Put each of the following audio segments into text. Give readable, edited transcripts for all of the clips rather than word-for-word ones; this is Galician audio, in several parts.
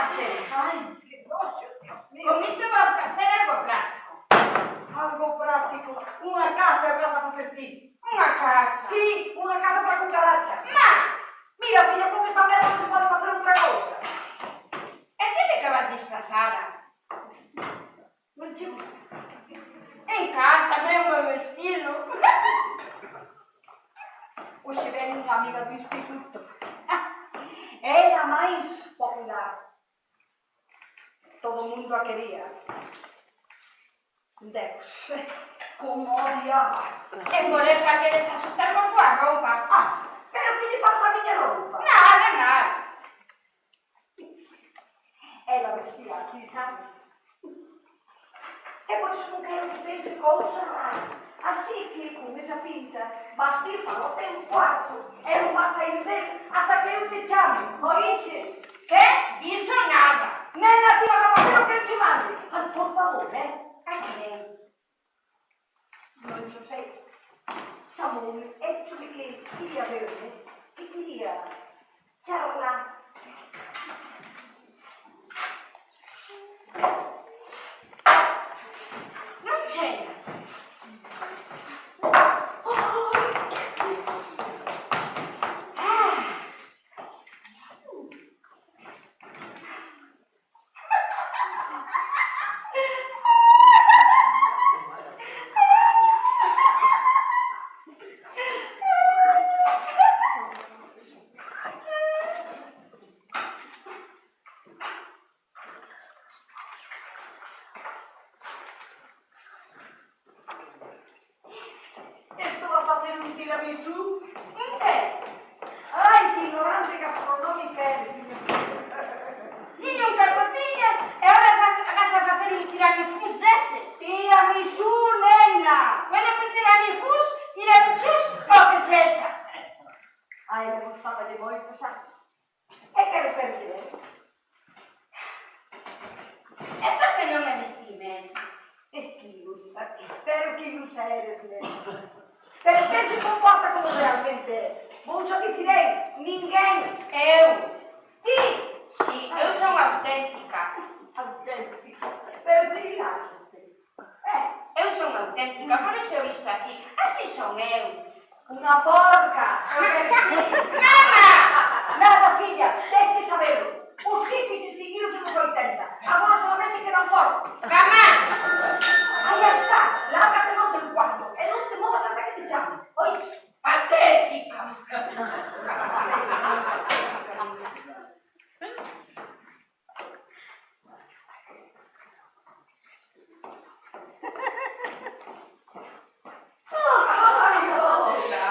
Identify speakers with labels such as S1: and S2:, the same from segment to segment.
S1: hacer?
S2: Ay, qué negocio, Dios mío.
S1: Con isto vamos a hacer algo práctico.
S2: Algo práctico. Unha casa eu casa para ti.
S1: Unha casa.
S2: Sí, unha casa para cucarachas.
S1: Ma,
S2: Mira, filla, con esta merda non se pode facer outra cousa.
S1: e que de que vas disfrazada?
S2: Non che gusta?
S1: Encántame o meu estilo.
S2: Hoxe ven unha amiga do instituto. Era a máis popular. Todo o mundo a quería. Deus, como odiaba.
S1: E por eso a queres asustar con tua roupa.
S2: Ah, pero que lle pasa a miña roupa?
S1: Nada, nada.
S2: Ela vestía así, sabes? E pois non quero que pense cousa rara. Así que, con esa pinta, vas ir para o teu cuarto e non vas a ir dele hasta que eu te chame. Oíches?
S1: Que? Diso nada.
S2: Nena, ti vas a facer o que eu te mande. Ai, por favor,
S1: Ai, ben.
S2: Non xo sei. Chamoume, échome que quería verme, que quería charlar.
S1: Non chegas.
S2: Estou a facer un tiramisú.
S1: Un que?
S2: Ai, que ignorante gastronómica eres, miña filha.
S1: Ni nunca cociñas e ahora vas a facer un tiramisús deses.
S2: Tiramisú, nena!
S1: Bueno, pues tiramisús, o que sexa.
S2: A ela gustaba de moito, sabes? E quero perder.
S1: E por que non me vestimes?
S2: Que ilusa, pero que ilusa eres, nena. Pero que se comporta como realmente é? Vou xo dicirei, ninguén.
S1: Eu?
S2: Ti!
S1: Sí, eu son auténtica.
S2: Auténtico. Pero te miraste.
S1: Eu son auténtica, por iso eu visto así. Así son eu.
S2: Unha porca.
S1: Nada!
S2: Nada, filla, tens que saberlo. Os hippies extinguironse nos 80. Agora solamente quedan fortes.
S1: Mamá!
S2: Aí está, lárgate no teu cuarto e non te movas ata que te chame. Oiches?
S1: Patética.
S2: Ai, hola.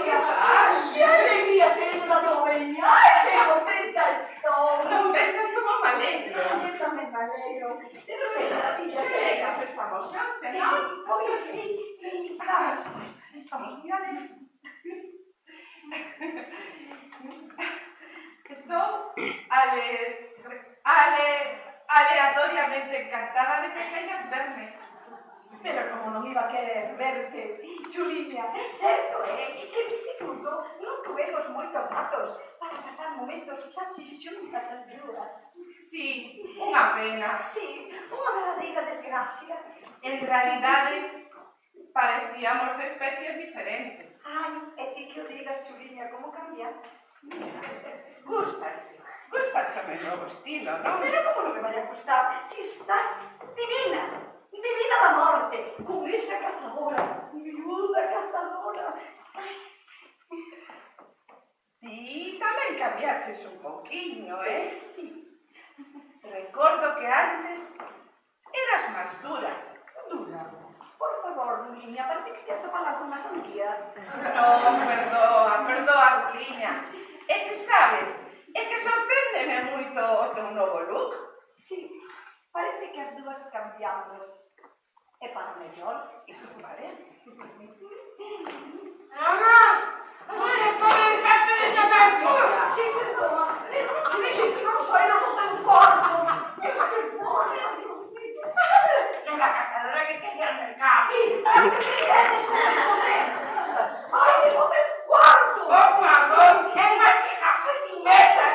S2: Que tal? Que alegría teño da tua veña. Ai, que contenta estou.
S3: Non pensas como me alegro.
S2: Eu tamén me alegro. Eu non sei nada, filla,
S3: Que
S2: sei.
S3: casos famosos, non?
S2: Pois sí, estamos moi alegres.
S3: Estou aleatoriamente encantada de que queiras verme.
S2: Pero como non iba a querer verte, chuliña, certo é que no instituto non tuvemos moitos ratos para pasar momentos chaches xuntas as dúas.
S3: Sí, unha pena.
S2: Sí, unha verdadeira desgracia.
S3: En realidade, parecíamos de especies diferentes.
S2: Ai, é que o digas, chuliña, como cambiaste.
S3: Gustache o meu novo estilo, non?
S2: Pero como non me vai a gustar si estás divina, divina da morte, con esa cazadora, miúda cazadora.
S3: Ti tamén cambiaches un pouquiño,
S2: Sí.
S3: Recordo que antes eras máis dura.
S2: Dura. Por favor, niña, parece que estás a falar con unha sandía.
S3: Non, perdoa, Juliña. É que sabes, é que sorpréndeme moito o teu novo look.
S2: Sí, parece que as dúas cambiamos. E para mellor, iso parece.
S1: Mamá! Puede comenzarte de esta
S2: Sí, perdona, pero non te dixen que non saíros do teu cuarto. Que porra, Dios mío.
S1: Es la cazadora que quería al mercado.
S2: Mira, que querías con esconder. Ai, que do teu cuarto.
S1: Por favor, es más vieja que mi meta.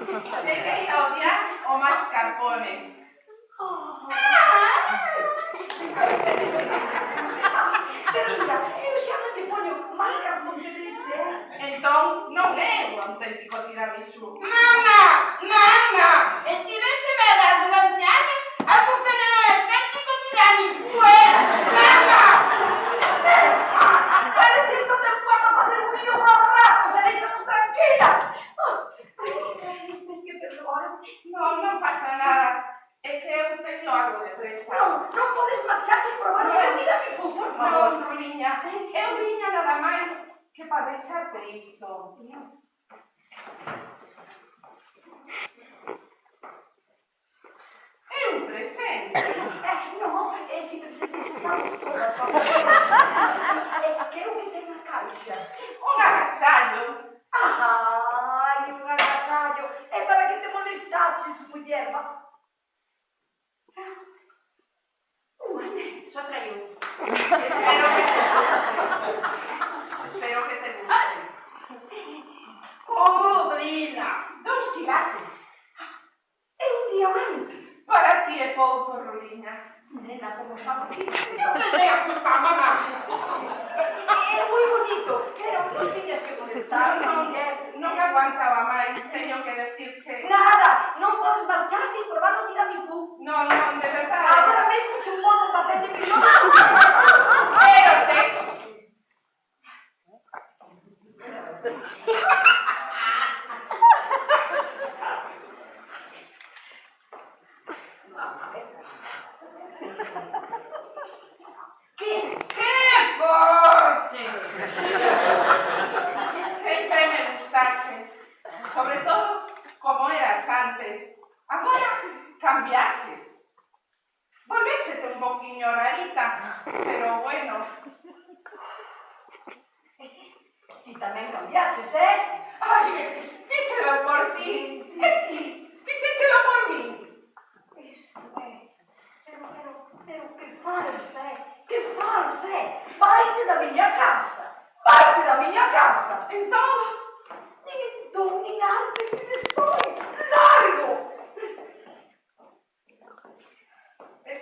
S3: Cheguei a odiar o mascarpone.
S2: Pero mira, eu xa non te poño mascarpone de dice.
S3: Entón, non é o auténtico tiramisú.
S1: Mamá, estivese vera durante anos a tu tener o auténtico tiramisú, mamá.
S2: Eresento te puedo facer un vídeo por ratos e deixanos tranquilas. Tens que perdoar.
S3: Non pasa nada. É que eu teño algo de presa.
S2: Non podes marchar sen probar o tiramisú, por favor.
S3: Non, Ruliña, eu viña nada máis que para deixarte isto. É un presente.
S2: Non, se presentes estamos todas. Que eu que ten a caixa.
S3: Un agasallo.
S2: Ai, un agasallo. É para que te molestaches, muller. Un anel.
S1: Só traio.
S3: Espero que te guste.
S1: Como brila.
S3: 2 quilates.
S2: É un diamante.
S3: Para ti é pouco, Ruliña.
S2: Nena, como estamos aquí.
S1: Eu desei a buscar, mamá.
S2: É moi bonito, pero non tiñas que molestar.
S3: Non aguantaba máis, teño que decirche.
S2: Nada, non podes marchar sin probar o tiramisú.
S3: Non, de verdade.
S2: Agora mesmo che un modo papel de pilón.
S3: Pero te...
S2: Que
S1: Forte.
S3: Sempre me gustaches. Sobre todo como eras antes. Agora cambiaches. Volvéchete un poquinho rarita, pero bueno.
S2: ti tamén cambiaches,
S3: Ai, fíchelo por ti. E ti, fíchelo por mí.
S2: Isto pero que fals, que fals, Vaite da miña casa. Vaite da miña casa.
S3: Entón,
S2: Nin entón, nin antes, nin despois. Largo!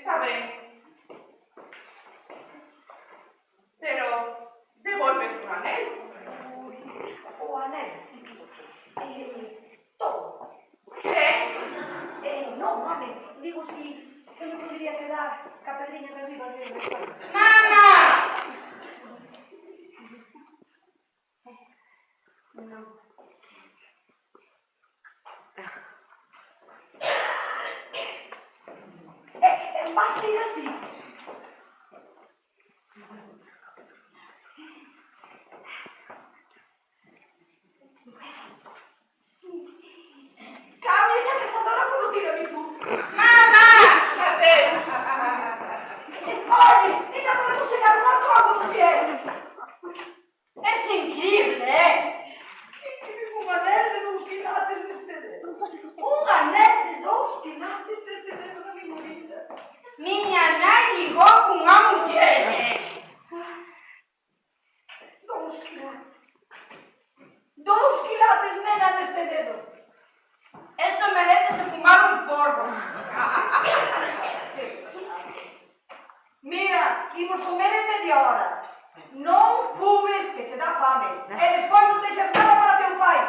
S3: está ben. Pero devolve tu anel.
S2: O anel. Todo.
S3: Que?
S2: Non, home, digo si que me podría quedar ca pedriña de arriba de
S1: Mamá.
S2: Non. Basta ir así. Cambia a chaquetadora polo tiramisú.
S1: Mamá.
S3: Adeus.
S2: Olhe, ainda podemos chegar a un acordo, muller.
S1: Es increíble,
S2: Un anel de 2 quilates neste dedo. Un anel de 2 quilates neste dedo na miña vida.
S1: Miña nai ligou cunha muller.
S2: 2 quilates. 2 quilates, nena, neste dedo.
S1: Esto merece fumar un porro.
S2: Mira, imos comer en media hora. Non fumes que te dá fame. E despois non deixas nada para teu pai.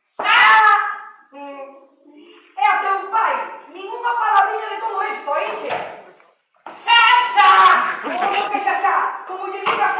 S1: Sa.
S2: E a teu pai, ninguna palabrilla de todo isto, oíche?
S1: Sa.
S2: Como que xa, como lle digas